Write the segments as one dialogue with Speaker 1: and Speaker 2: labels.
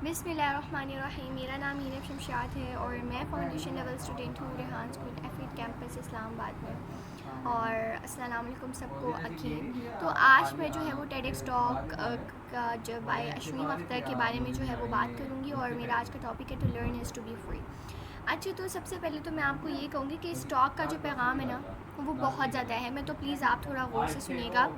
Speaker 1: بسم اللہ الرحمن الرحیم. میرا نام ہیرب شمشاد ہے اور میں فاؤنڈیشن لیول اسٹوڈنٹ ہوں ریحان اسکول ایفیڈ کیمپس اسلام آباد میں. اور السلام علیکم سب کو اکین. تو آج میں جو ہے وہ ٹیڈ ایکس ٹاک کا جو بائی اشمیم اختر کے بارے میں جو ہے وہ بات کروں گی, اور میرا آج کا ٹاپک ہے to learn is to be free. اچھا, تو سب سے پہلے تو میں آپ کو یہ کہوں گی کہ اس ٹاک کا جو پیغام ہے نا وہ بہت زیادہ ہے, میں تو پلیز آپ تھوڑا غور سے سنیے گا.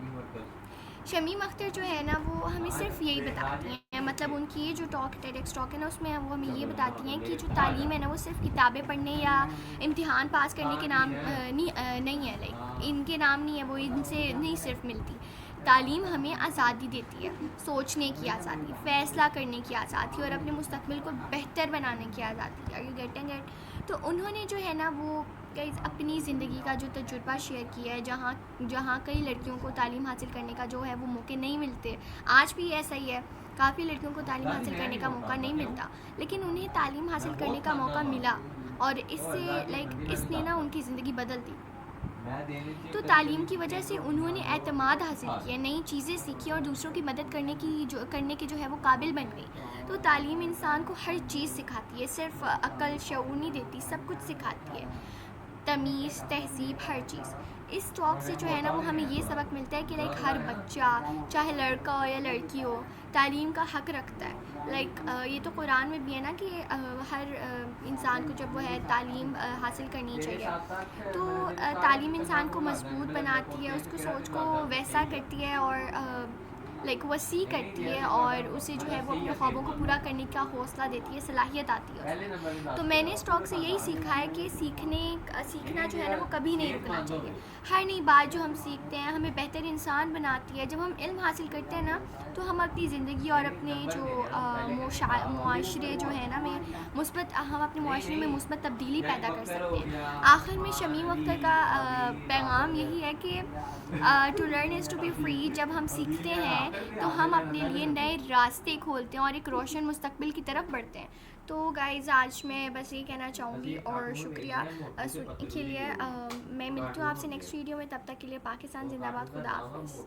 Speaker 1: شمیم اختر جو ہے نا وہ ہمیں صرف یہی بتاتی ہیں, مطلب ان کی یہ جو ٹیڈ ایکس ٹاک ہے نا اس میں وہ ہمیں یہ بتاتی ہیں کہ جو تعلیم ہے نا وہ صرف کتابیں پڑھنے یا امتحان پاس کرنے کے نام نہیں ہے, لائک ان کے نام نہیں ہے, وہ ان سے نہیں صرف ملتی. تعلیم ہمیں آزادی دیتی ہے, سوچنے کی آزادی, فیصلہ کرنے کی آزادی اور اپنے مستقبل کو بہتر بنانے کی آزادی. Are you getting it? تو انہوں نے جو ہے نا وہ کئی اپنی زندگی کا جو تجربہ شیئر کیا ہے, جہاں کئی لڑکیوں کو تعلیم حاصل کرنے کا جو ہے وہ موقع نہیں ملتے. آج بھی ایسا ہی ہے, کافی لڑکیوں کو تعلیم حاصل کرنے کا موقع نہیں ملتا, لیکن انہیں تعلیم حاصل کرنے کا موقع ملا اور اس سے اس نے نا ان کی زندگی بدل دی. تو تعلیم کی وجہ سے انہوں نے اعتماد حاصل کیا, نئی چیزیں سیکھی اور دوسروں کی مدد کرنے کے جو ہے وہ قابل بن گئی. تو تعلیم انسان کو ہر چیز سکھاتی ہے, صرف عقل شعور نہیں دیتی, سب کچھ سکھاتی ہے, تمیز تہذیب ہر چیز. اس ٹاک سے جو ہے نا وہ ہمیں یہ سبق ملتا ہے کہ لائک ہر بچہ چاہے لڑکا ہو یا لڑکی ہو تعلیم کا حق رکھتا ہے. لائک یہ تو قرآن میں بھی ہے نا کہ ہر انسان کو جب وہ ہے تعلیم حاصل کرنی چاہیے. تو تعلیم انسان کو مضبوط بناتی ہے, اس کو سوچ کو ویسا کرتی ہے اور لائک وسیع کرتی ہے, اور اسے جو ہے وہ اپنے خوابوں کو پورا کرنے کا حوصلہ دیتی ہے, صلاحیت آتی ہے اس کو. تو میں نے اس ٹاک سے یہی سیکھا ہے کہ سیکھنا جو ہے نا وہ کبھی نہیں رکنا چاہیے. ہر نئی بات جو ہم سیکھتے ہیں ہمیں بہتر انسان بناتی ہے. جب ہم علم حاصل کرتے ہیں نا تو ہم اپنی زندگی اور اپنے جو معاشرے جو ہے نا ہم اپنے معاشرے میں مثبت تبدیلی پیدا کر سکتے ہیں. آخر میں شمیم اختر کا پیغام یہی ہے کہ to learn is to be free. جب ہم سیکھتے ہیں تو ہم اپنے لیے نئے راستے کھولتے ہیں اور ایک روشن مستقبل کی طرف بڑھتے ہیں. تو گائز آج میں بس یہ کہنا چاہوں گی, اور شکریہ سننے کے لیے. میں ملتی ہوں آپ سے نیکسٹ ویڈیو میں, تب تک کے لیے پاکستان زندہ باد, خدا حافظ.